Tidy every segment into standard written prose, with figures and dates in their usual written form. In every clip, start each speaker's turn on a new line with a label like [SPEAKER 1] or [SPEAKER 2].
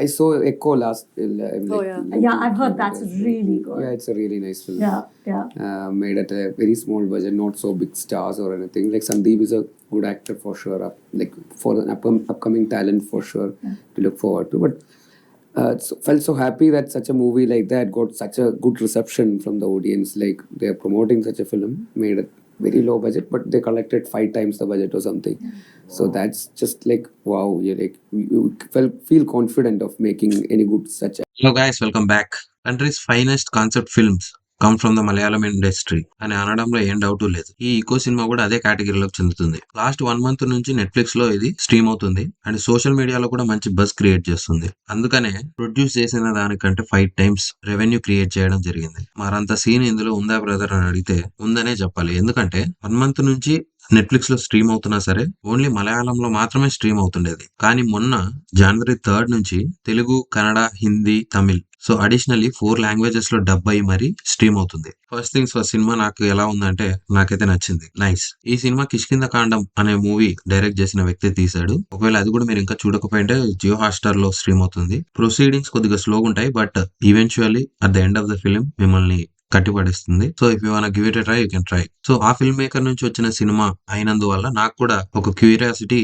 [SPEAKER 1] I saw Echo last.
[SPEAKER 2] Yeah, I've heard that's really good.
[SPEAKER 1] Yeah, it's a really nice film.
[SPEAKER 2] Yeah.
[SPEAKER 1] Made at a very small budget, not so big stars or anything. Like Sandeep is a good actor for sure. Like for an upcoming talent for sure to look forward to. But felt so happy that such a movie like that got such a good reception from the audience. Like they're promoting such a film, made it very low budget, but they collected 5 times the budget or something. So that's just like wow. You feel confident of making any good such.
[SPEAKER 3] Hello guys, welcome back. Country's finest concept films come from the Malayalam industry అని అనడంలో ఏం doubt లేదు. ఈ eco cinema కూడా అదే కేటగిరీలోకి చెందుతుంది. Last 1 month నుంచి Netflix లో ఇది స్ట్రీమ్ అవుతుంది అండ్ సోషల్ మీడియాలో కూడా మంచి బజ్ క్రియేట్ చేస్తుంది. అందుకనే ప్రొడ్యూస్ చేసిన దానికంటే 5 times రెవెన్యూ క్రియేట్ చేయడం జరిగింది. మరంత సీన్ ఇందులో ఉందా బ్రదర్ అని అడిగితే ఉందనే చెప్పాలి. ఎందుకంటే 1 month నుంచి నెట్ఫ్లిక్స్ లో స్ట్రీమ్ అవుతున్నా సరే ఓన్లీ మలయాళంలో మాత్రమే స్ట్రీమ్ అవుతుండేది. కానీ మొన్న January 3rd నుంచి Telugu, Kannada, Hindi, Tamil so additionally 4 languages లో డబ్ అయ్యి మరి స్ట్రీమ్ అవుతుంది. ఫస్ట్ థింగ్స్ ఫస్ట్, సినిమా నాకు ఎలా ఉందంటే నాకైతే నచ్చింది. నైస్. ఈ సినిమా కిష్కింద కాండం అనే మూవీ డైరెక్ట్ చేసిన వ్యక్తి తీశాడు. ఒకవేళ అది కూడా మీరు ఇంకా చూడకపోయింటే జియో హాట్‌స్టార్ లో స్ట్రీమ్ అవుతుంది. ప్రొసీడింగ్స్ కొద్దిగా స్లోగా ఉంటాయి, but eventually at the end of the film మిమ్మల్ని కట్టిపడేస్తుంది. So if you want give it a try you can try. So ఆ ఫిల్మ్ మేకర్ నుంచి వచ్చిన సినిమా అయినందువల్ల నాకు కూడా ఒక క్యూరియాసిటీ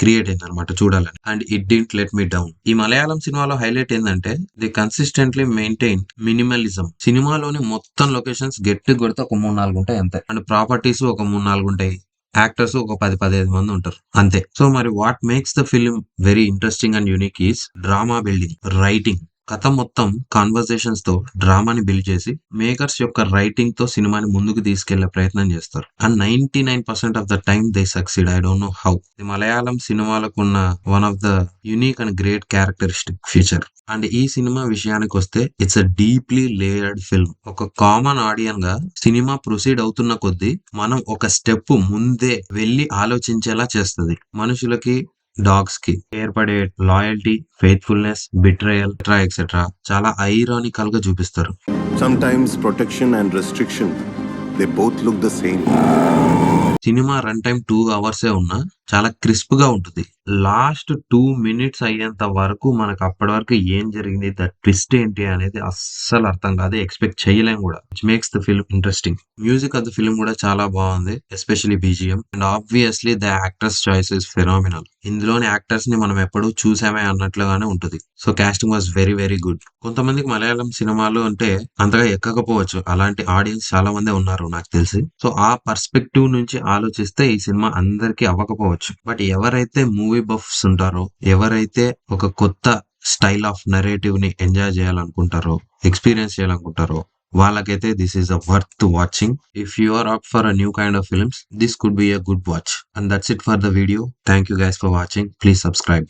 [SPEAKER 3] క్రియేట్ అయింది అనమాట చూడాలని. And it didn't let me down. ఈ మలయాళం సినిమాలో హైలైట్ ఏంటంటే ది కన్సిస్టెంట్లీ మెయింటైన్ మినిమలిజం. సినిమాలోని మొత్తం లొకేషన్స్ గట్టి కొడితే ఒక 3-4 ఉంటాయి అంతే. అండ్ ప్రాపర్టీస్ ఒక 3-4 ఉంటాయి. యాక్టర్స్ ఒక 10-15 మంది ఉంటారు అంతే. సో మరి what makes the film very interesting and unique is drama building, writing. కథ మొత్తం కాన్వర్సేషన్స్ తో డ్రామాని బిల్డ్ చేసి మేకర్స్ యొక్క రైటింగ్ తో సినిమాని ముందుకు తీసుకెళ్లే ప్రయత్నం చేస్తారు. And 99% of the time they succeed. I don't know how. ఇది మలయాళం సినిమాలకు ఉన్న one of the unique and great characteristic feature. And ఈ సినిమా విషయానికి వస్తే it's a deeply layered film. ఒక కామన్ ఆడియన్ గా సినిమా ప్రొసీడ్ అవుతున్న కొద్దీ మనం ఒక స్టెప్ ముందే వెళ్లి ఆలోచించేలా చేస్తుంది. మనుషులకి, డాగ్స్ కి ఏర్పడే లాయల్టీ, ఫెయిత్ఫుల్నెస్, బిట్రయల్ ఎక్సెట్రా చాలా ఐరానికల్ గా చూపిస్తారు.
[SPEAKER 4] Sometimes protection and restriction, they both look the same.
[SPEAKER 3] Cinema run time 2 hours ఉన్నా చాలా క్రిస్ప్ గా ఉంటుంది. లాస్ట్ 2 minutes అయ్యేంత వరకు మనకు అప్పటి వరకు ఏం జరిగింది, ద ట్విస్ట్ ఏంటి అనేది అస్సలు అర్థం కాదు, ఎక్స్పెక్ట్ చేయలేం కూడా. Which makes the film interesting. Music of the film కూడా చాలా బాగుంది, especially BGM. And obviously the actors choice is phenomenal. ఇందులోని యాక్టర్స్ ని మనం ఎప్పుడు చూసామే అన్నట్లుగానే ఉంటుంది. So casting was very very good. కొంతమందికి మలయాళం సినిమాలు అంటే అంతగా ఎక్కకపోవచ్చు, అలాంటి ఆడియన్స్ చాలా మంది ఉన్నారు నాకు తెలిసి. సో ఆ పర్స్పెక్టివ్ నుంచి ఆలోచిస్తే ఈ సినిమా అందరికీ అవ్వకపోవచ్చు. బట్ ఎవరైతే మూవీ బఫ్స్ ఉంటారో, ఎవరైతే ఒక కొత్త స్టైల్ ఆఫ్ నరేటివ్ ని ఎంజాయ్ చేయాలనుకుంటారో, ఎక్స్పీరియన్స్ చేయాలనుకుంటారో వాళ్ళకైతే this is a worth watching. If you are up for a new kind of films, this could be a good watch. And that's it for the video. Thank you guys for watching. Please subscribe.